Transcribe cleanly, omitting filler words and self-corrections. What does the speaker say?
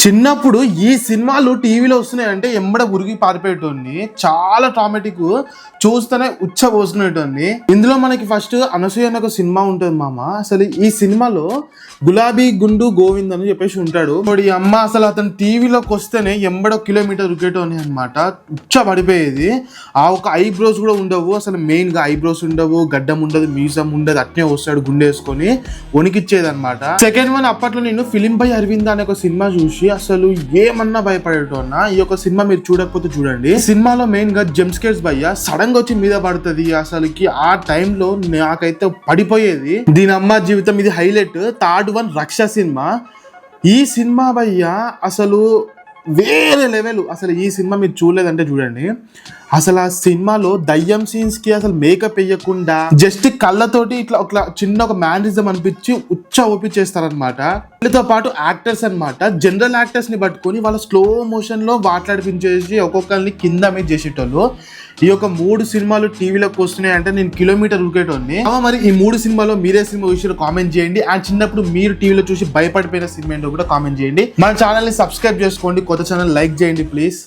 చిన్నప్పుడు ఈ సినిమాలు టీవీలో వస్తున్నాయంటే ఎంబడ ఉరిగి పారిపోయేటోని చాలా ట్రామాటిక్ చూస్తేనే ఉచ్చబోసుకునేటోని. ఇందులో మనకి ఫస్ట్ అనసూయ అనే ఒక సినిమా ఉంటుంది మామ. అసలు ఈ సినిమాలో గులాబీ గుండు గోవింద్ అని చెప్పేసి ఉంటాడు. ఇప్పుడు ఈ అమ్మ అసలు అతను టీవీలోకి వస్తేనే ఎంబడో కిలోమీటర్ ఉరికేటోని అనమాట. ఉచ్చ పడిపోయేది. ఆ ఒక ఐబ్రోస్ కూడా ఉండవు, అసలు మెయిన్ గా ఐబ్రోస్ ఉండవు, గడ్డం ఉండదు, మ్యూజియం ఉండదు, అట్నే వస్తాడు గుండె వణికిచ్చేది అనమాట. సెకండ్ వన్ అప్పట్లో నేను ఫిలిం బై అరవింద్ అనే ఒక సినిమా చూసి అసలు ఏమన్నా భయపడేటోన్నా. ఈ యొక్క సినిమా మీరు చూడకపోతే చూడండి. సినిమాలో మెయిన్ గా జంప్స్కేర్స్ భయ్య సడన్ గా వచ్చి మీద పడుతుంది. అసలుకి ఆ టైంలో నాకైతే పడిపోయేది. దీని అమ్మ జీవితం ఇది హైలైట్. థర్డ్ వన్ రక్ష సినిమా. ఈ సినిమా భయ్య అసలు వేరే లెవెల్. అసలు ఈ సినిమా మీరు చూడలేదంటే చూడండి. అసలు ఆ సినిమాలో దయ్యం సీన్స్ కి అసలు మేకప్ వేయకుండా జస్ట్ కళ్ళతోటి ఇట్లా ఒక చిన్న ఒక మ్యానరిజం అనిపించి ఉచ్చ ఓపించేస్తారనమాట. వీళ్ళతో పాటు యాక్టర్స్ అనమాట, జనరల్ యాక్టర్స్ ని పట్టుకొని వాళ్ళ స్లో మోషన్ లో మాట్లాడిపించేసి ఒక్కొక్కరిని కింద మీద చేసేటోళ్ళు. ఈ యొక్క 3 సినిమాలు టీవీలోకి వస్తున్నాయి అంటే నేను కిలోమీటర్ ఉరికేటోని. మరి ఈ 3 సినిమాలో మీరే సినిమా విషయంలో కామెంట్ చేయండి. అండ్ చిన్నప్పుడు మీరు టీవీలో చూసి భయపడిపోయిన సినిమా ఏంటో కూడా కామెంట్ చేయండి. మన ఛానల్ ని సబ్స్క్రైబ్ చేసుకోండి, కొత్త ఛానల్ లైక్ చేయండి ప్లీజ్.